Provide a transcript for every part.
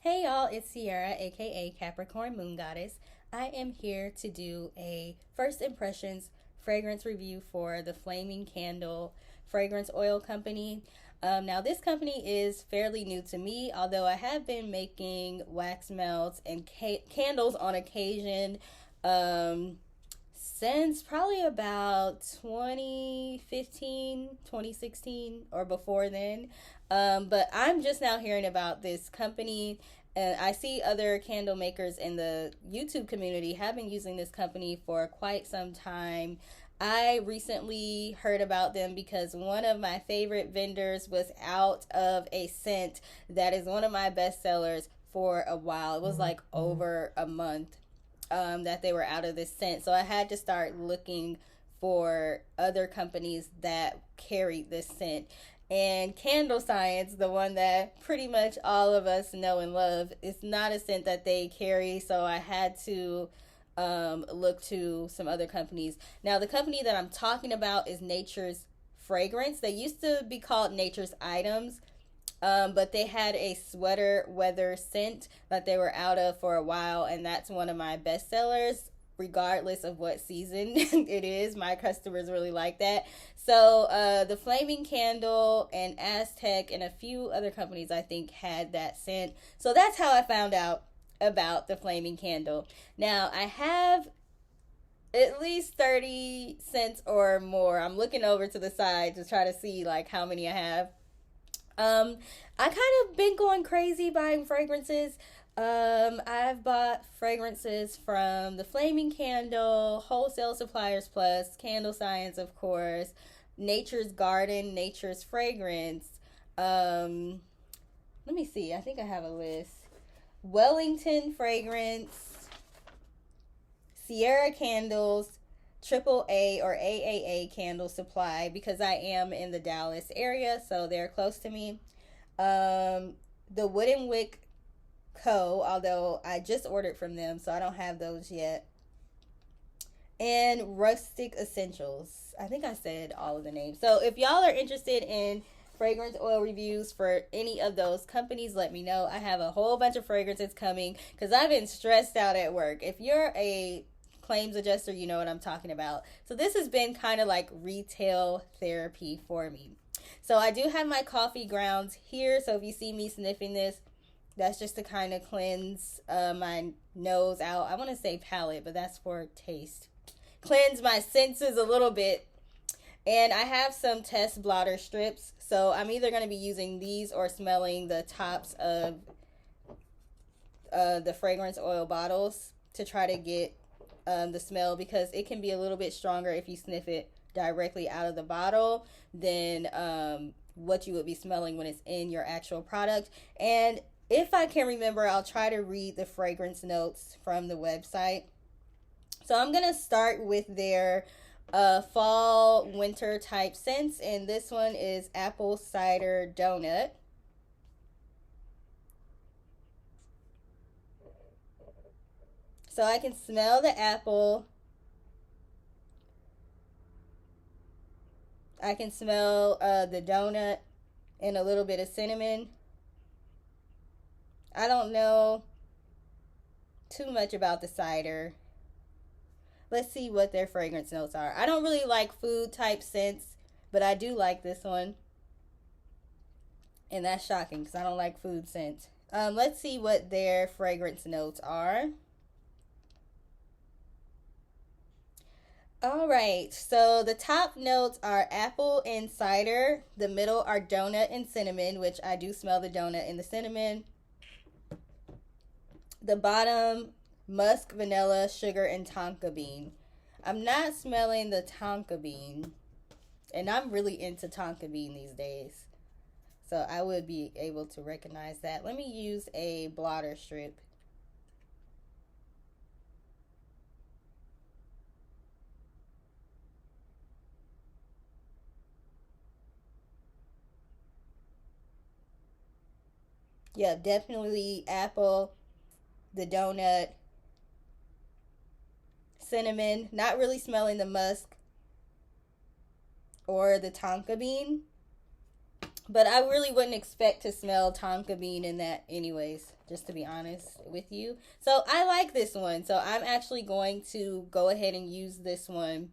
Hey y'all, it's Sierra, aka Capricorn Moon Goddess. I am here to do a first impressions fragrance review for the Flaming Candle Fragrance Oil Company. Now, this company is fairly new to me, although I have been making wax melts and candles on occasion um, since probably about 2015, 2016, or before then. But I'm just now hearing about this company, and I see other candle makers in the YouTube community have been using this company for quite some time. I recently heard about them because one of my favorite vendors was out of a scent that is one of my best sellers for a while. It was like over a month that they were out of this scent. So I had to start looking for other companies that carried this scent. And Candle Science, the one that pretty much all of us know and love, is not a scent that they carry. So I had to look to some other companies. Now, the company that I'm talking about is Nature's Fragrance. They used to be called Nature's Items, but they had a sweater weather scent that they were out of for a while, and that's one of my best sellers regardless of what season it is. My customers really like that. So the Flaming Candle and Aztec and a few other companies I think had that scent. So that's how I found out about the Flaming Candle. Now I have at least 30 cents or more. I'm looking over to the side to try to see like how many I have. I kind of been going crazy buying fragrances. I've bought fragrances from the Flaming Candle, Wholesale Suppliers Plus, Candle Science, of course, Nature's Garden, Nature's Fragrance. Let me see. I think I have a list. Wellington Fragrance, Sierra Candles, AAA or AAA Candle Supply because I am in the Dallas area, so they're close to me. The Wooden Wick Co., although I just ordered from them, so I don't have those yet. And Rustic Essentials. I think I said all of the names. So if y'all are interested in fragrance oil reviews for any of those companies, let me know. I have a whole bunch of fragrances coming because I've been stressed out at work. If you're a claims adjuster, you know what I'm talking about. So this has been kind of like retail therapy for me. So I do have my coffee grounds here. So if you see me sniffing this, that's just to kind of cleanse my nose out. I want to say palate, but that's for taste. Cleanse my senses a little bit. And I have some test blotter strips. So I'm either going to be using these or smelling the tops of the fragrance oil bottles to try to get the smell, because it can be a little bit stronger if you sniff it directly out of the bottle than what you would be smelling when it's in your actual product. And if I can remember, I'll try to read the fragrance notes from the website. So I'm going to start with their fall winter type scents, and this one is Apple Cider Doughnut. So I can smell the apple. I can smell the donut and a little bit of cinnamon. I don't know too much about the cider. Let's see what their fragrance notes are. I don't really like food type scents, but I do like this one. And that's shocking because I don't like food scents. Let's see what their fragrance notes are. All right, so the top notes are apple and cider. The middle are donut and cinnamon, which I do smell the donut and the cinnamon. The bottom, musk, vanilla, sugar, and tonka bean. I'm not smelling the tonka bean, and I'm really into tonka bean these days, so I would be able to recognize that. Let me use a blotter strip. Yeah, definitely apple, the donut, cinnamon. Not really smelling the musk or the tonka bean. But I really wouldn't expect to smell tonka bean in that anyways, just to be honest with you. So I like this one. So I'm actually going to go ahead and use this one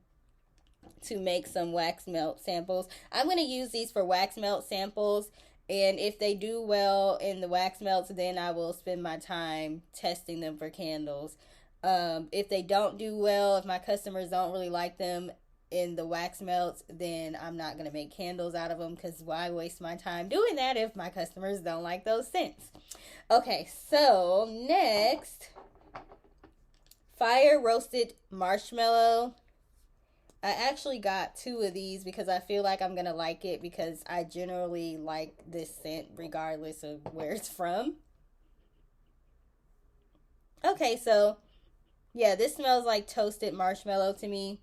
to make some wax melt samples. I'm going to use these for wax melt samples. And if they do well in the wax melts, then I will spend my time testing them for candles. If they don't do well, if my customers don't really like them in the wax melts, then I'm not going to make candles out of them, because why waste my time doing that if my customers don't like those scents? Okay, so next, fire roasted marshmallow. I actually got two of these because I feel like I'm going to like it, because I generally like this scent regardless of where it's from. Okay, so yeah, this smells like toasted marshmallow to me.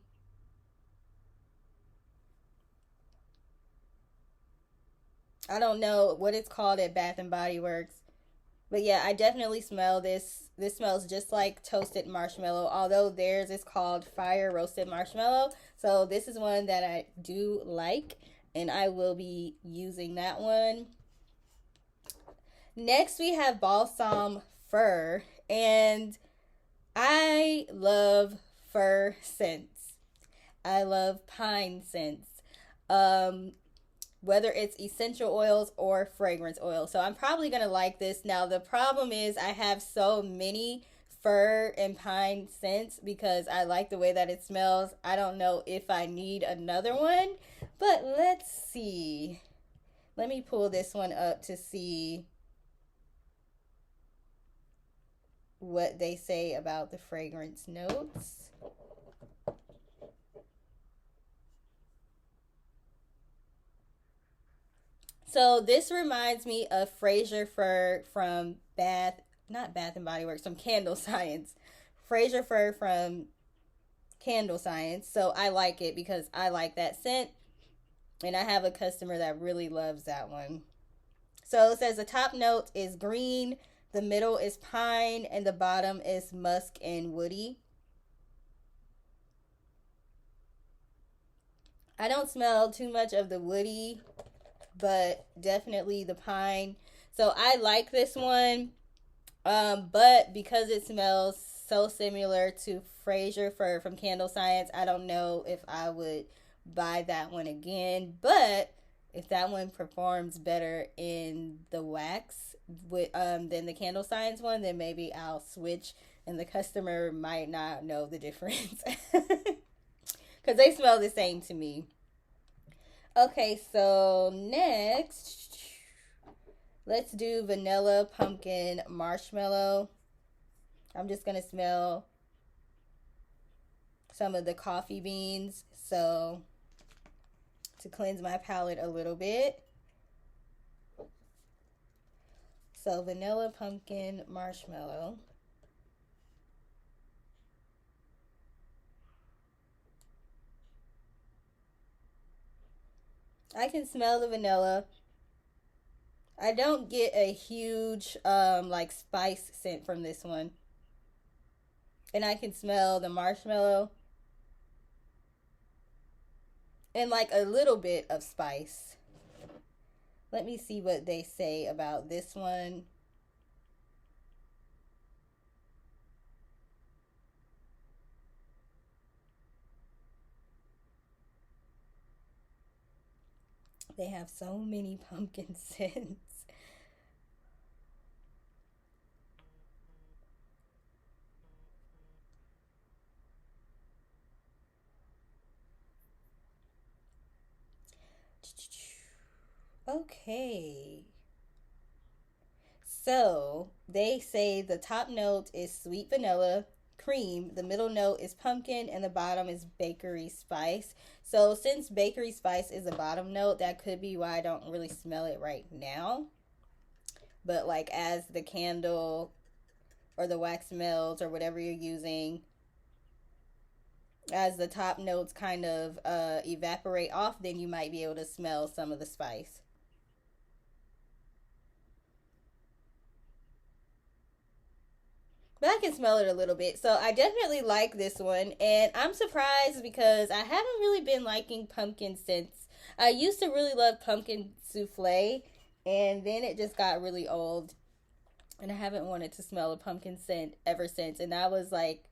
I don't know what it's called at Bath and Body Works. But yeah, I definitely smell this. This smells just like toasted marshmallow, although theirs is called fire roasted marshmallow. So this is one that I do like, and I will be using that one. Next, we have Balsam Fur, and I love fur scents. I love pine scents. Um, whether it's essential oils or fragrance oil. So I'm probably going to like this. Now, the problem is I have so many fir and pine scents because I like the way that it smells. I don't know if I need another one, but let's see. Let me pull this one up to see what they say about the fragrance notes. So this reminds me of Fraser Fur from not Bath and Body Works, from Candle Science. Fraser Fur from Candle Science. So I like it because I like that scent, and I have a customer that really loves that one. So it says the top note is green, the middle is pine, and the bottom is musk and woody. I don't smell too much of the woody, but definitely the pine. So I like this one. But because it smells so similar to Fraser Fur from Candle Science, I don't know if I would buy that one again. But if that one performs better in the wax with than the Candle Science one, then maybe I'll switch, and the customer might not know the difference because they smell the same to me. Okay, so next, let's do vanilla pumpkin marshmallow. I'm just going to smell some of the coffee beans, so to cleanse my palate a little bit. So vanilla pumpkin marshmallow. I can smell the vanilla. I don't get a huge like spice scent from this one. And I can smell the marshmallow and like a little bit of spice. Let me see what they say about this one. They have so many pumpkin scents. Okay. So they say the top note is sweet vanilla cream, the middle note is pumpkin, and the bottom is bakery spice. So since bakery spice is a bottom note, that could be why I don't really smell it right now. But like as the candle or the wax melts or whatever you're using, as the top notes kind of evaporate off, then you might be able to smell some of the spice. But I can smell it a little bit. So I definitely like this one. And I'm surprised because I haven't really been liking pumpkin scents. I used to really love pumpkin souffle, and then it just got really old, and I haven't wanted to smell a pumpkin scent ever since. And that was like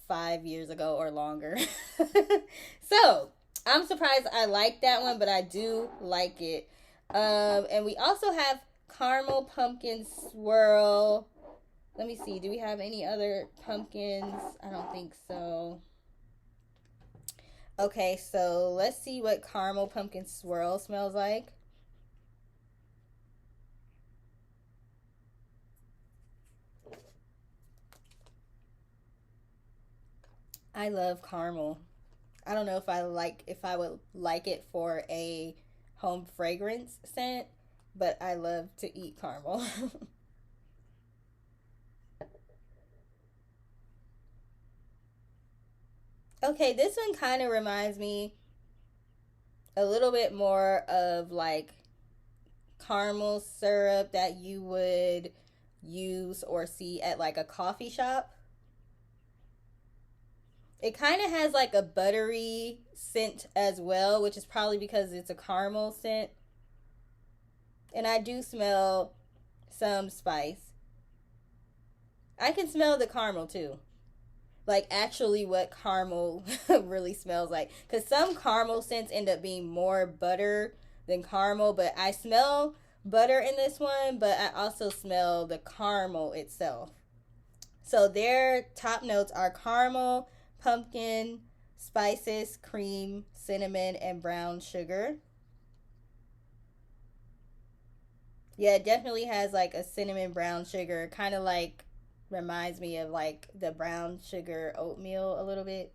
5 years ago or longer. So I'm surprised I like that one, but I do like it. And we also have caramel pumpkin swirl. Let me see. Do we have any other pumpkins? I don't think so. Okay, so let's see what caramel pumpkin swirl smells like. I love caramel. I don't know if I would like it for a home fragrance scent, but I love to eat caramel. Okay, this one kind of reminds me a little bit more of like caramel syrup that you would use or see at like a coffee shop. It kind of has like a buttery scent as well, which is probably because it's a caramel scent. And I do smell some spice. I can smell the caramel too. Like actually what caramel really smells like. Because some caramel scents end up being more butter than caramel. But I smell butter in this one, but I also smell the caramel itself. So their top notes are caramel, pumpkin, spices, cream, cinnamon, and brown sugar. Yeah, it definitely has like a cinnamon brown sugar, kind of like reminds me of like the brown sugar oatmeal a little bit.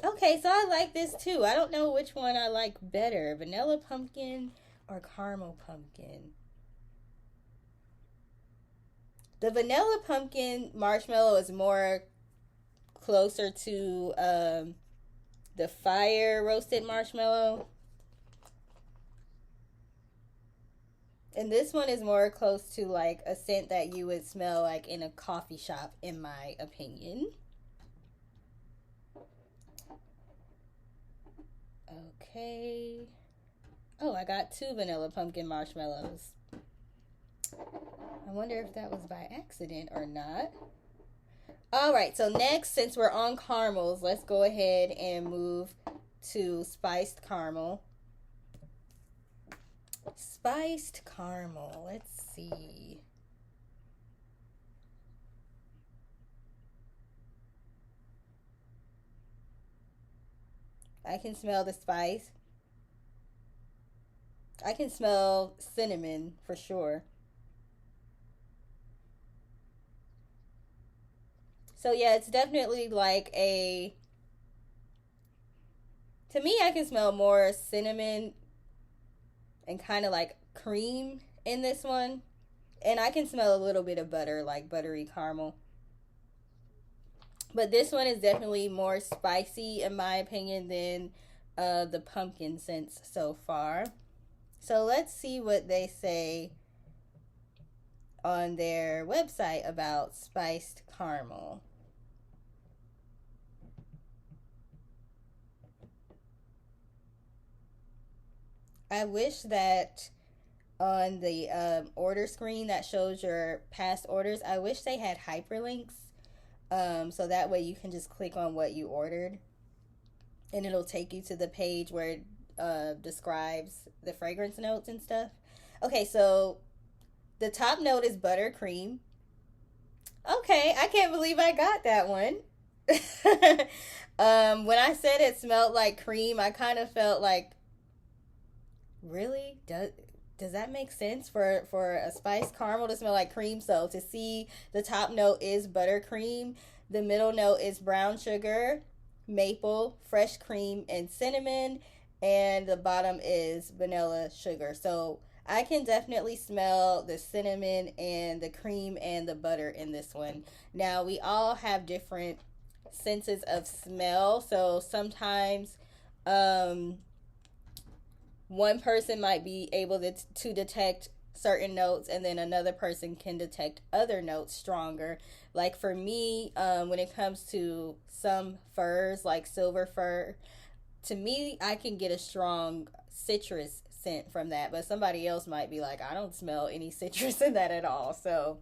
Okay, so I like this too. I don't know which one I like better, vanilla pumpkin or caramel pumpkin. The vanilla pumpkin marshmallow is more closer to the fire roasted marshmallow. And this one is more close to like a scent that you would smell like in a coffee shop, in my opinion. Okay. Oh, I got two vanilla pumpkin marshmallows. I wonder if that was by accident or not. All right, so next, since we're on caramels, let's go ahead and move to spiced caramel. Spiced caramel, let's see. I can smell the spice. I can smell cinnamon for sure. So yeah, it's definitely like a, to me, I can smell more cinnamon and kind of like cream in this one. And I can smell a little bit of butter, like buttery caramel. But this one is definitely more spicy, in my opinion, than the pumpkin scents so far. So let's see what they say on their website about spiced caramel. I wish that on the order screen that shows your past orders, I wish they had hyperlinks, so that way you can just click on what you ordered and it'll take you to the page where it describes the fragrance notes and stuff. Okay, so the top note is buttercream. Okay, I can't believe I got that one. When I said it smelled like cream, I kind of felt like, really? Does that make sense for a spiced caramel to smell like cream? So to see, the top note is buttercream, the middle note is brown sugar, maple, fresh cream, and cinnamon, and the bottom is vanilla sugar. So I can definitely smell the cinnamon and the cream and the butter in this one. Now, we all have different senses of smell, so sometimes one person might be able to detect certain notes, and then another person can detect other notes stronger. Like for me, when it comes to some furs, like silver fir, to me, I can get a strong citrus scent from that, but somebody else might be like, I don't smell any citrus in that at all. So,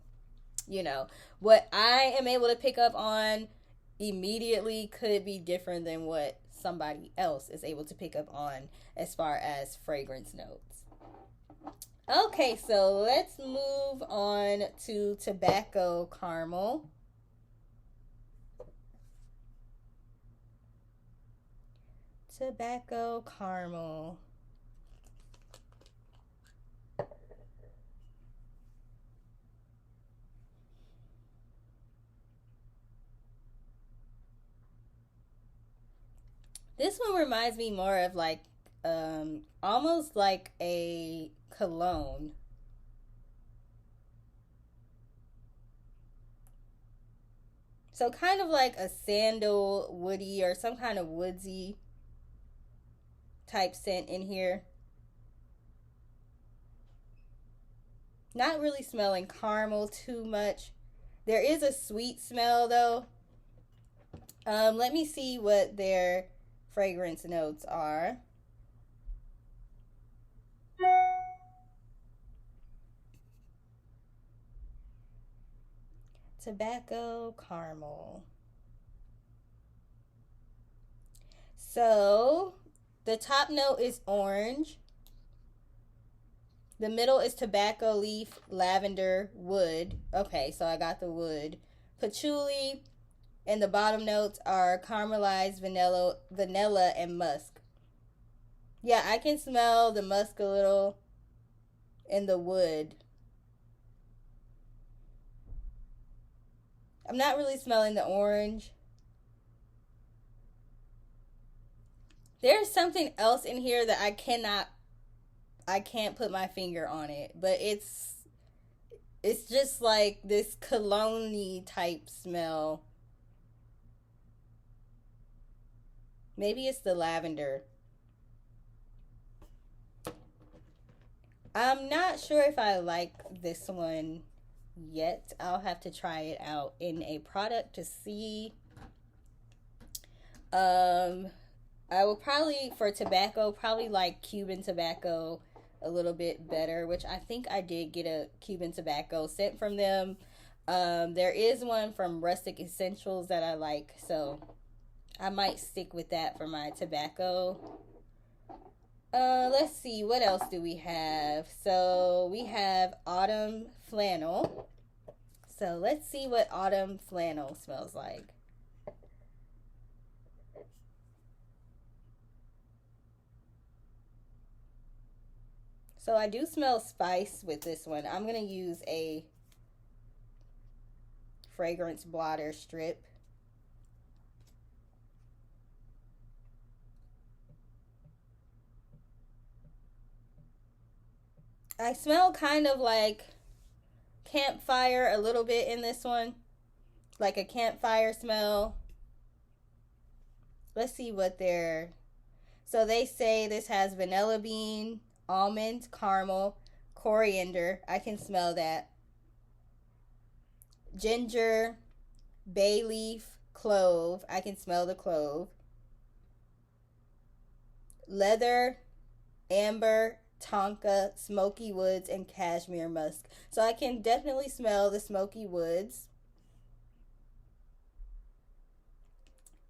you know, what I am able to pick up on immediately could be different than what somebody else is able to pick up on as far as fragrance notes. Okay, so let's move on to tobacco caramel. Tobacco caramel. This one reminds me more of like almost like a cologne. So kind of like a sandal woody or some kind of woodsy type scent in here. Not really smelling caramel too much. There is a sweet smell though. Let me see what their fragrance notes are. Tobacco caramel. So the top note is orange. The middle is tobacco leaf, lavender, wood. Okay, so I got the wood. Patchouli. And the bottom notes are caramelized vanilla, and musk. Yeah, I can smell the musk a little and the wood. I'm not really smelling the orange. There's something else in here that I can't put my finger on it, but it's just like this cologne-y type smell. Maybe it's the lavender. I'm not sure if I like this one yet. I'll have to try it out in a product to see. I will probably, for tobacco, probably like Cuban tobacco a little bit better, which I think I did get a Cuban tobacco scent from them. There is one from Rustic Essentials that I like, so I might stick with that for my tobacco. Let's see, what else do we have? So we have Autumn Flannel. So let's see what Autumn Flannel smells like. So I do smell spice with this one. I'm going to use a fragrance blotter strip. I smell kind of like campfire a little bit in this one. Like a campfire smell. Let's see what they're... So they say this has vanilla bean, almond, caramel, coriander. I can smell that. Ginger, bay leaf, clove. I can smell the clove. Leather, amber, tonka, smoky woods, and cashmere musk. So I can definitely smell the smoky woods.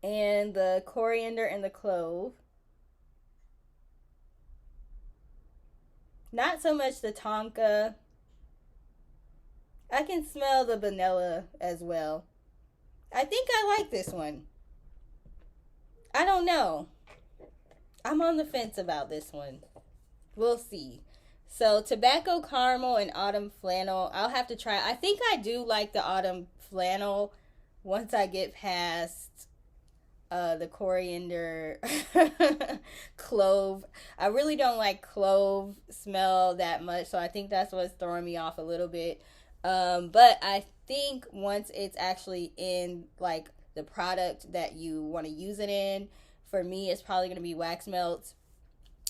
And the coriander and the clove. Not so much the tonka. I can smell the vanilla as well. I think I like this one. I don't know. I'm on the fence about this one. We'll see. So tobacco caramel and autumn flannel. I'll have to try. I think I do like the autumn flannel once I get past the coriander clove. I really don't like clove smell that much, so I think that's what's throwing me off a little bit. But I think once it's actually in like the product that you want to use it in, for me it's probably going to be wax melts.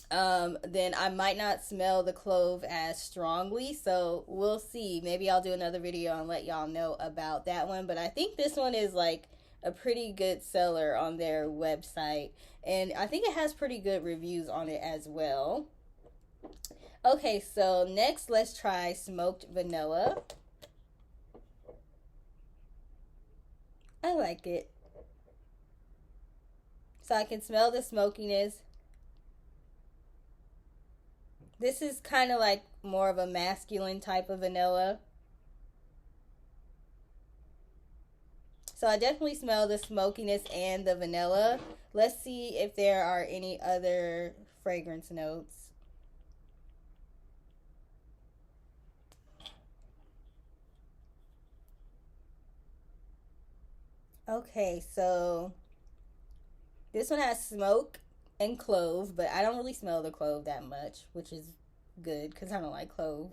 then I might not smell the clove as strongly. So we'll see. Maybe I'll do another video and let y'all know about that one. But I think this one is like a pretty good seller on their website. And I think it has pretty good reviews on it as well. Okay, so next let's try smoked vanilla. I like it. So I can smell the smokiness. This is kind of like more of a masculine type of vanilla. So I definitely smell the smokiness and the vanilla. Let's see if there are any other fragrance notes. Okay, so this one has smoke and clove, but I don't really smell the clove that much, which is good because I don't like clove.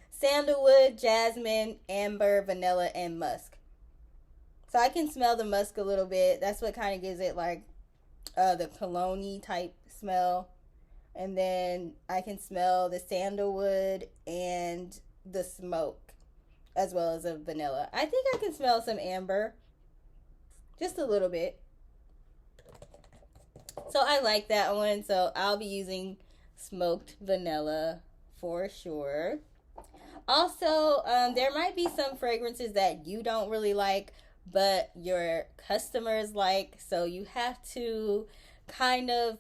Sandalwood, jasmine, amber, vanilla, and musk. So I can smell the musk a little bit. That's what kind of gives it like the cologne type smell. And then I can smell the sandalwood and the smoke as well as the vanilla. I think I can smell some amber. Just a little bit. So I like that one. So I'll be using smoked vanilla for sure. Also, there might be some fragrances that you don't really like, but your customers like. So you have to kind of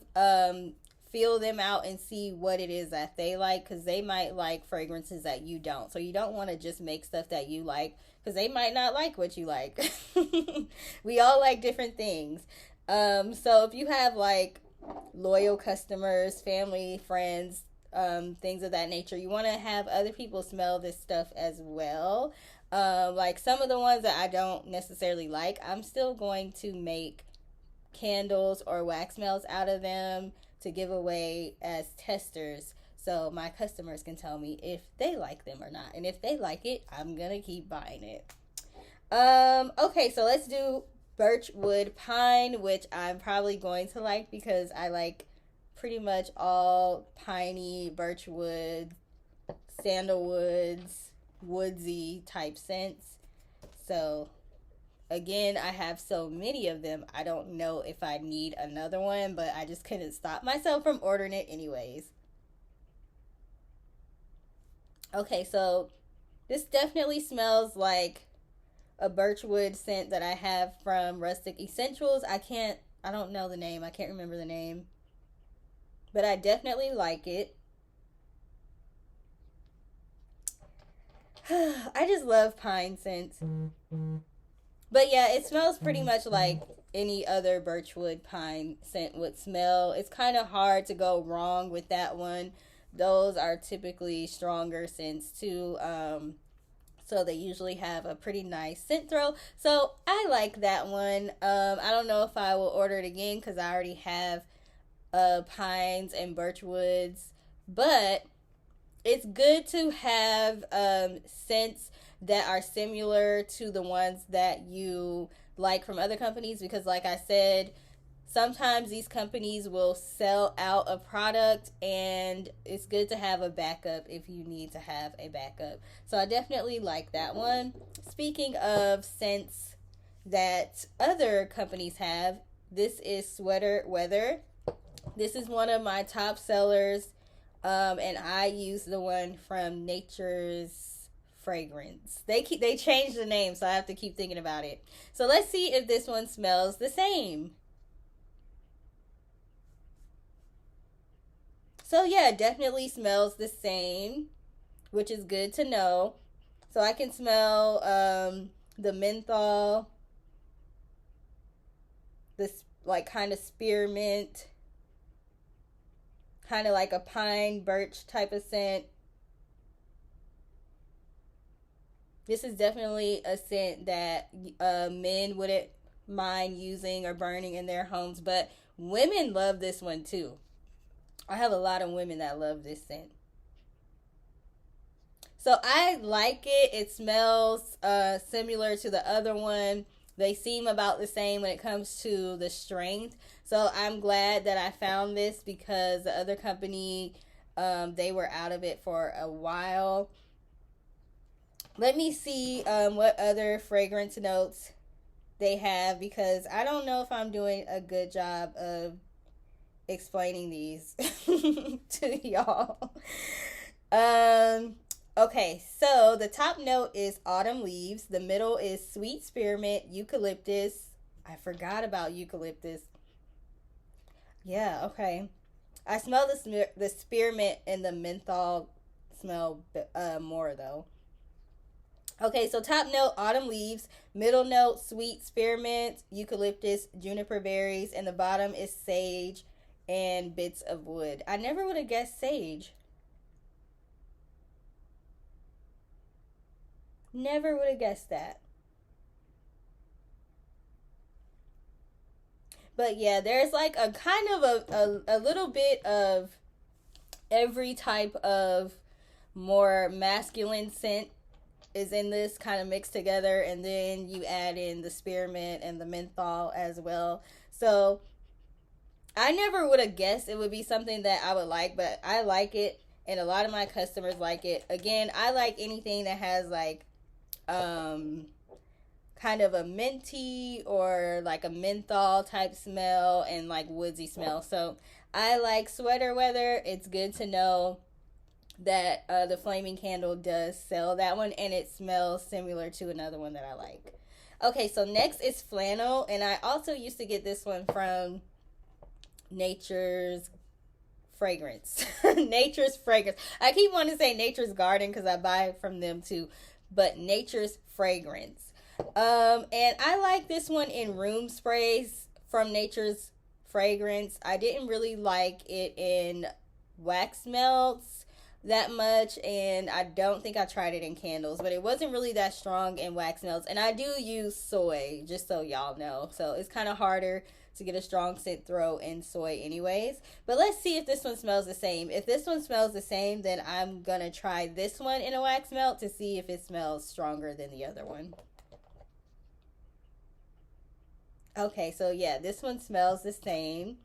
feel them out and see what it is that they like, because they might like fragrances that you don't. So you don't want to just make stuff that you like, because they might not like what you like. We all like different things. So if you have like loyal customers, family, friends, things of that nature, you want to have other people smell this stuff as well. Like some of the ones that I don't necessarily like, I'm still going to make candles or wax melts out of them to give away as testers, so my customers can tell me if they like them or not. And if they like it, I'm gonna keep buying it. Okay, so let's do birch wood pine, which I'm probably going to like because I like pretty much all piney, birch wood, sandalwoods, woodsy type scents. So again, I have so many of them, I don't know if I need another one, but I just couldn't stop myself from ordering it anyways. Okay, so this definitely smells like a birchwood scent that I have from Rustic Essentials. I don't know the name. I can't remember the name. But I definitely like it. I just love pine scents. But yeah, it smells pretty much like any other birchwood pine scent would smell. It's kind of hard to go wrong with that one. Those are typically stronger scents too. So they usually have a pretty nice scent throw. So I like that one. I don't know if I will order it again because I already have pines and birchwoods. But it's good to have scents that are similar to the ones that you like from other companies, because like I said, sometimes these companies will sell out a product and it's good to have a backup if you need to have a backup. So I definitely like that one. Speaking of scents that other companies have, this is Sweater Weather. This is one of my top sellers, and I use the one from Nature's Fragrance. They changed the name, so I have to keep thinking about it. So let's see if this one smells the same. So yeah, it definitely smells the same, which is good to know. So I can smell the menthol, this like kind of spearmint, kind of like a pine birch type of scent. This is definitely a scent that men wouldn't mind using or burning in their homes, but women love this one too. I have a lot of women that love this scent. So I like it. It smells similar to the other one. They seem about the same when it comes to the strength. So I'm glad that I found this because the other company, they were out of it for a while. Let me see what other fragrance notes they have, because I don't know if I'm doing a good job of explaining these to y'all. Okay, so the top note is autumn leaves. The middle is sweet spearmint, eucalyptus. I forgot about eucalyptus. Yeah, okay. I smell the spearmint and the menthol smell more though. Okay, so top note, autumn leaves. Middle note, sweet spearmint, eucalyptus, juniper berries. And the bottom is sage and bits of wood. I never would have guessed sage. Never would have guessed that. But yeah, there's like a kind of a little bit of every type of more masculine scent is in this, kind of mixed together, and then you add in the spearmint and the menthol as well. So I never would have guessed it would be something that I would like, but I like it, and a lot of my customers like it. Again, I like anything that has like kind of a minty or like a menthol type smell and like woodsy smell. So I like sweater weather. It's good to know that the flaming candle does sell that one, and it smells similar to another one that I like. Okay, so next is flannel, and I also used to get this one from Nature's Fragrance. Nature's Fragrance. I keep wanting to say Nature's Garden because I buy it from them too, but Nature's Fragrance. And I like this one in room sprays from Nature's Fragrance. I didn't really like it in wax melts that much, and I don't think I tried it in candles, but it wasn't really that strong in wax melts. And I do use soy, just so y'all know, so it's kind of harder to get a strong scent throw in soy anyways. But let's see if this one smells the same. If this one smells the same, then I'm gonna try this one in a wax melt to see if it smells stronger than the other one. Okay, so yeah, this one smells the same.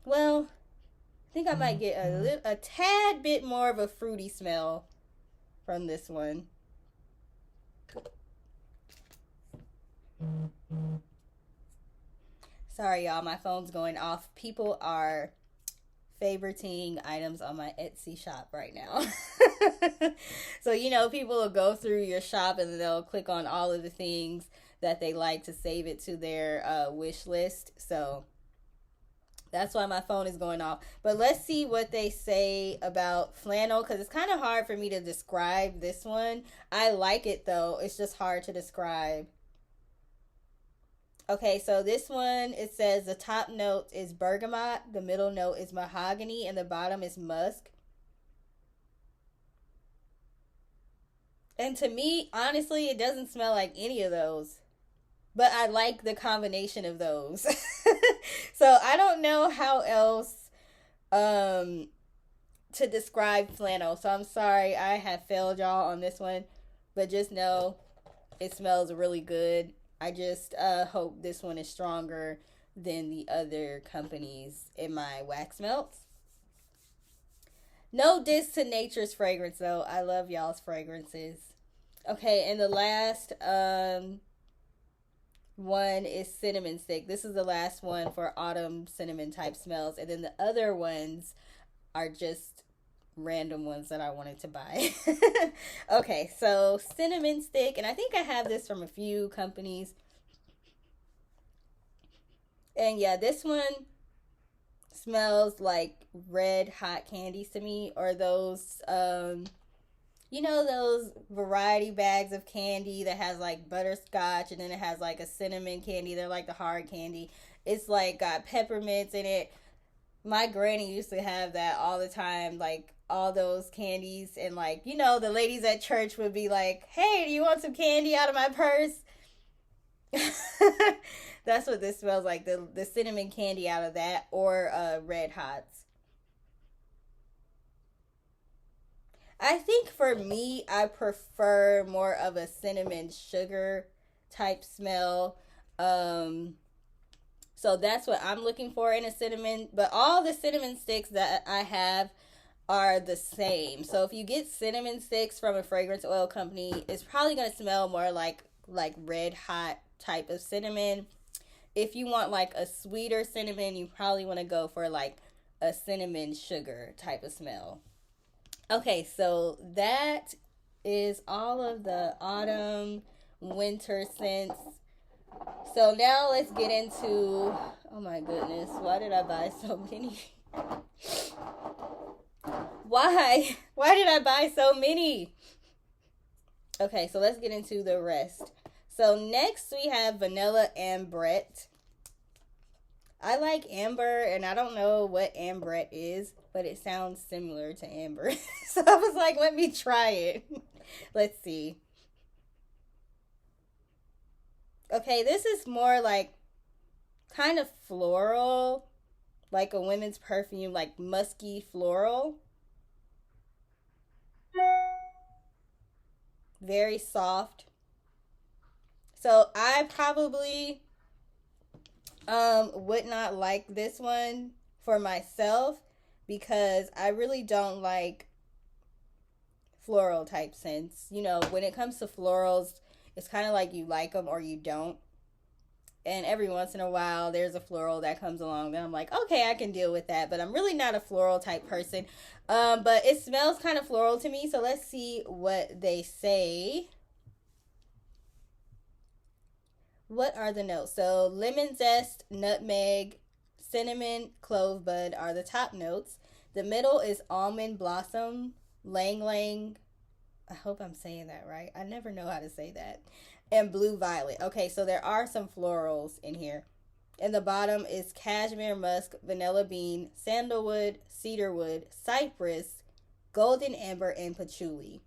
Well, I think I might get a tad bit more of a fruity smell from this one. Sorry, y'all, my phone's going off. People are favoriting items on my Etsy shop right now. So, you know, people will go through your shop and they'll click on all of the things that they like to save it to their wish list. So that's why my phone is going off. But let's see what they say about flannel, because it's kind of hard for me to describe this one. I like it though. It's just hard to describe. Okay, so this one, it says the top note is bergamot, the middle note is mahogany, and the bottom is musk. And to me, honestly, it doesn't smell like any of those. But I like the combination of those. So I don't know how else to describe flannel. So I'm sorry I have failed y'all on this one. But just know it smells really good. I just hope this one is stronger than the other companies in my wax melts. No diss to Nature's Fragrance though. I love y'all's fragrances. Okay, and the last one is cinnamon stick. This is the last one for autumn cinnamon type smells. And then the other ones are just random ones that I wanted to buy. Okay, so cinnamon stick, and I think I have this from a few companies. And yeah, this one smells like red hot candies to me, or those you know, those variety bags of candy that has like butterscotch and then it has like a cinnamon candy. They're like the hard candy. It's like got peppermints in it. My granny used to have that all the time, like all those candies. And like, you know, the ladies at church would be like, hey, do you want some candy out of my purse? That's what this smells like, the cinnamon candy out of that, or Red Hots. I think for me, I prefer more of a cinnamon sugar type smell. Um, so that's what I'm looking for in a cinnamon. But all the cinnamon sticks that I have are the same. So if you get cinnamon sticks from a fragrance oil company, it's probably gonna smell more like red hot type of cinnamon. If you want like a sweeter cinnamon, you probably want to go for like a cinnamon sugar type of smell. Okay, so that is all of the autumn winter scents. So now let's get into, oh my goodness, why did I buy so many? Why? Why did I buy so many? Okay, so let's get into the rest. So next we have vanilla ambrette. I like amber, and I don't know what ambrette is, but it sounds similar to amber. So I was like, let me try it. Let's see. Okay, this is more like kind of floral, like a women's perfume, like musky floral. Very soft. So I probably would not like this one for myself because I really don't like floral type scents. You know, when it comes to florals, it's kind of like you like them or you don't. And every once in a while, there's a floral that comes along that I'm like, okay, I can deal with that. But I'm really not a floral type person. But it smells kind of floral to me. So let's see what they say. What are the notes? So lemon zest, nutmeg, cinnamon, clove bud are the top notes. The middle is almond blossom, lang lang. I hope I'm saying that right. I never know how to say that. And blue violet. Okay, so there are some florals in here. And the bottom is cashmere musk, vanilla bean, sandalwood, cedarwood, cypress, golden amber, and patchouli.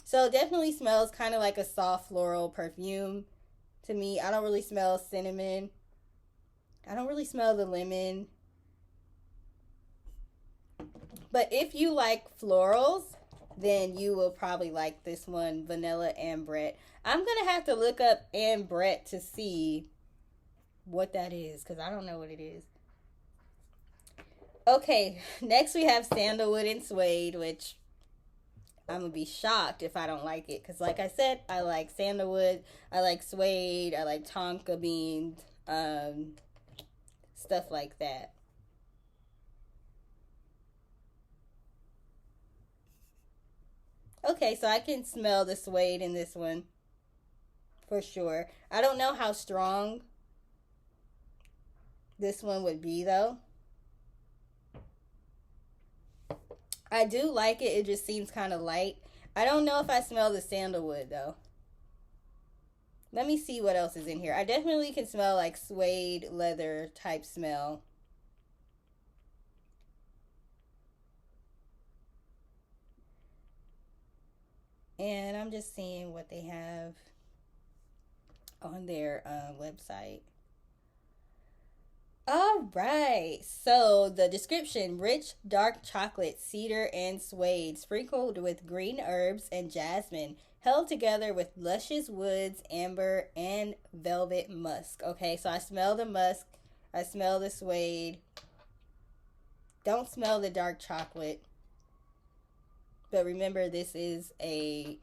So it definitely smells kind of like a soft floral perfume to me. I don't really smell cinnamon. I don't really smell the lemon. But if you like florals, then you will probably like this one, vanilla ambrette. I'm going to have to look up ambrette to see what that is because I don't know what it is. Okay, next we have Sandalwood and Suede, which I'm going to be shocked if I don't like it. Because like I said, I like sandalwood, I like suede, I like tonka beans, stuff like that. Okay, so I can smell the suede in this one for sure. I don't know how strong this one would be though. I do like it. It just seems kind of light. I don't know if I smell the sandalwood though. Let me see what else is in here. I definitely can smell like suede leather type smell. And I'm just seeing what they have on their website. All right. So the description: rich, dark chocolate, cedar, and suede, sprinkled with green herbs and jasmine, held together with luscious woods, amber, and velvet musk. Okay, so I smell the musk. I smell the suede. Don't smell the dark chocolate. But remember, this is a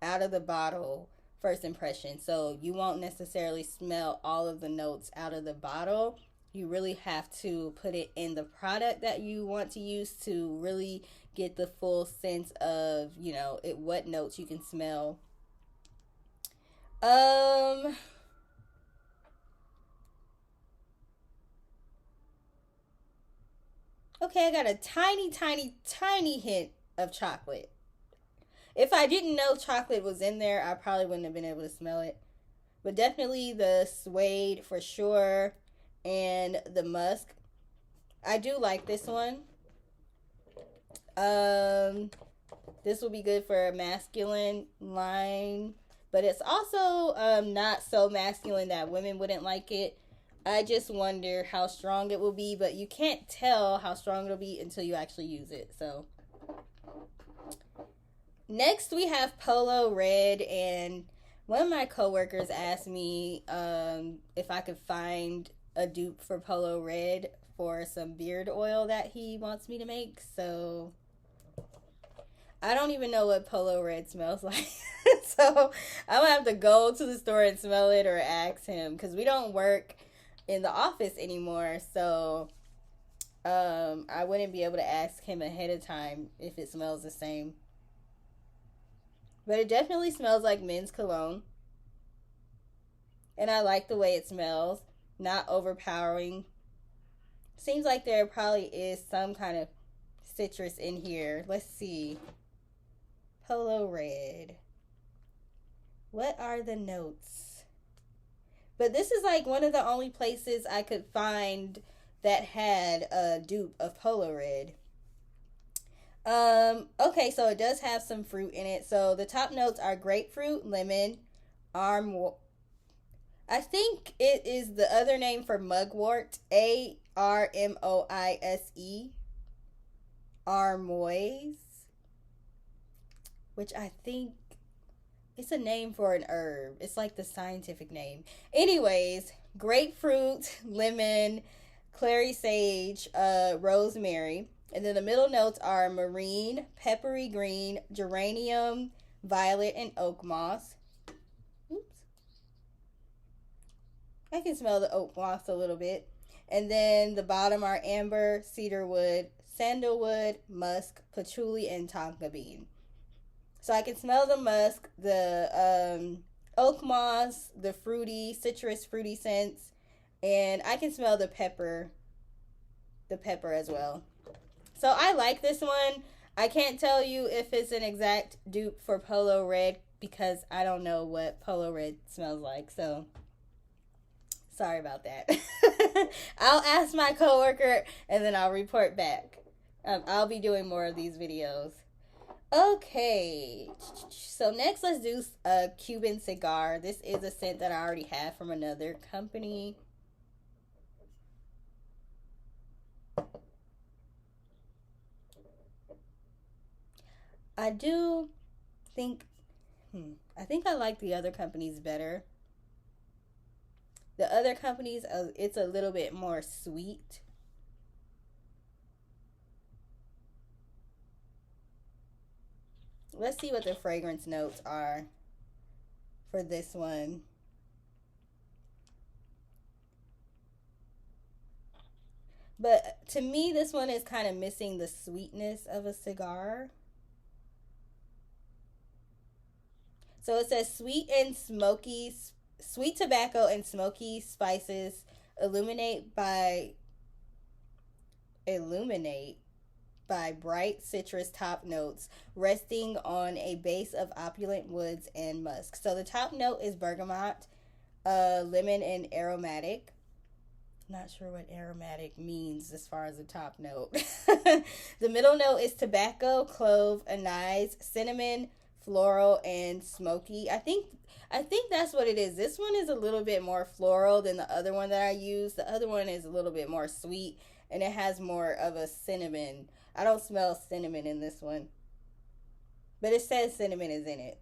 out of the bottle first impression. So you won't necessarily smell all of the notes out of the bottle. You really have to put it in the product that you want to use to really get the full sense of, you know, what notes you can smell. Okay, I got a tiny hint of chocolate. If I didn't know chocolate was in there, I probably wouldn't have been able to smell it. But definitely the suede for sure, and the musk. I do like this one. This will be good for a masculine line, but it's also not so masculine that women wouldn't like it. I just wonder how strong it will be, but you can't tell how strong it'll be until you actually use it. So next we have Polo Red, and one of my coworkers asked me if I could find a dupe for Polo Red for some beard oil that he wants me to make. So I don't even know what Polo Red smells like. So I'm going to have to go to the store and smell it or ask him, because we don't work in the office anymore. So I wouldn't be able to ask him ahead of time if it smells the same. But it definitely smells like men's cologne. And I like the way it smells. Not overpowering. Seems like there probably is some kind of citrus in here. Let's see. Polo Red. What are the notes? But this is like one of the only places I could find that had a dupe of Polo Red. Okay, so it does have some fruit in it. So the top notes are grapefruit, lemon, I think it is the other name for mugwort, Armoise, Armoise, which I think it's a name for an herb. It's like the scientific name. Anyways, grapefruit, lemon, clary sage, rosemary. And then the middle notes are marine, peppery green, geranium, violet, and oak moss. Oops. I can smell the oak moss a little bit. And then the bottom are amber, cedarwood, sandalwood, musk, patchouli, and tonka bean. So I can smell the musk, the oak moss, the fruity, citrus fruity scents, and I can smell the pepper as well. So I like this one. I can't tell you if it's an exact dupe for Polo Red because I don't know what Polo Red smells like. So sorry about that. I'll ask my coworker and then I'll report back. I'll be doing more of these videos. Okay. So next let's do a Cuban Cigar. This is a scent that I already have from another company. I do think, I think I like the other companies better. The other companies, it's a little bit more sweet. Let's see what the fragrance notes are for this one. But to me, this one is kind of missing the sweetness of a cigar. So it says sweet tobacco and smoky spices illuminate by bright citrus top notes resting on a base of opulent woods and musk. So the top note is bergamot, lemon, and aromatic. Not sure what aromatic means as far as the top note. The middle note is tobacco, clove, anise, cinnamon, floral, and smoky. I think that's what it is. This one is a little bit more floral than the other one that I used. The other one is a little bit more sweet and it has more of a cinnamon. I don't smell cinnamon in this one, but it says cinnamon is in it.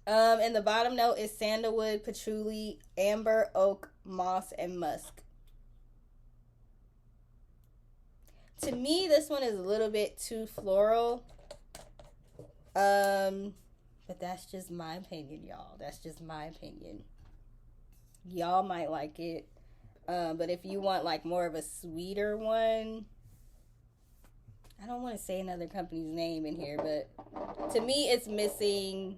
And the bottom note is sandalwood, patchouli, amber, oak, moss, and musk. To me, this one is a little bit too floral. But that's just my opinion, y'all. That's just my opinion. Y'all might like it. But if you want like more of a sweeter one, I don't want to say another company's name in here, but to me it's missing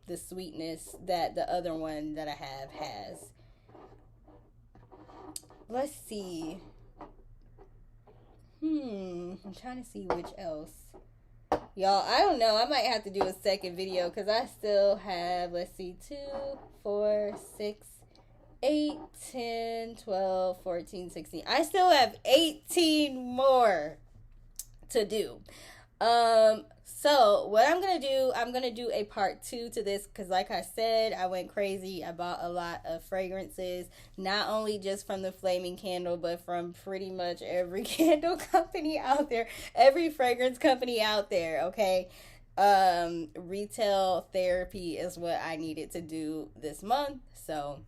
the sweetness that the other one that I have has. Let's see. I'm trying to see which else. Y'all, I don't know. I might have to do a second video because I still have, let's see, 2, 4, 6, 8, 10, 12, 14, 16. I still have 18 more to do. So what I'm gonna do a part 2 to this, because like I said, I went crazy. I bought a lot of fragrances, not only just from the Flaming Candle, but from pretty much every candle company out there, every fragrance company out there. Okay, retail therapy is what I needed to do this month, so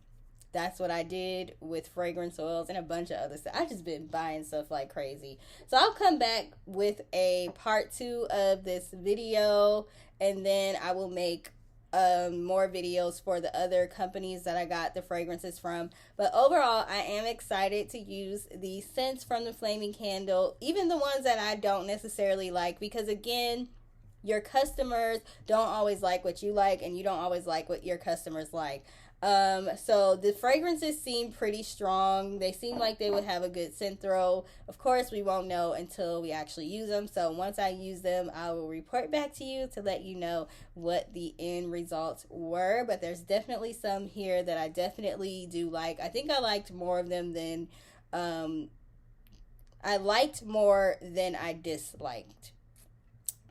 that's what I did with fragrance oils and a bunch of other stuff. I've just been buying stuff like crazy. So I'll come back with a part 2 of this video, and then I will make more videos for the other companies that I got the fragrances from. But overall, I am excited to use the scents from the Flaming Candle, even the ones that I don't necessarily like, because again, your customers don't always like what you like, and you don't always like what your customers like. So the fragrances seem pretty strong. They seem like they would have a good scent throw. Of course, we won't know until we actually use them. So once I use them, I will report back to you to let you know what the end results were. But there's definitely some here that I definitely do like. I think I liked more of them than, I liked more than I disliked.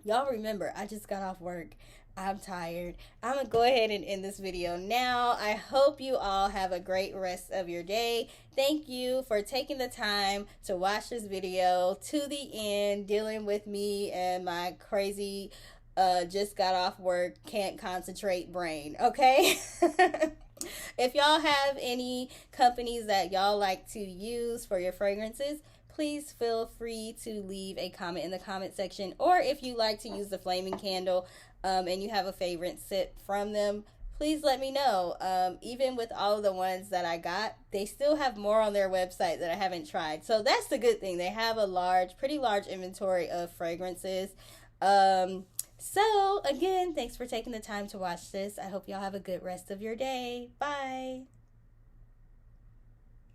Y'all remember, I just got off work. I'm tired. I'm going to go ahead and end this video now. I hope you all have a great rest of your day. Thank you for taking the time to watch this video to the end, dealing with me and my crazy, just got off work, can't concentrate brain, okay? If y'all have any companies that y'all like to use for your fragrances, please feel free to leave a comment in the comment section. Or if you like to use the Flaming Candle, and you have a favorite scent from them, please let me know. Even with all of the ones that I got, they still have more on their website that I haven't tried. So that's the good thing. They have a pretty large inventory of fragrances. So again, thanks for taking the time to watch this. I hope y'all have a good rest of your day. Bye.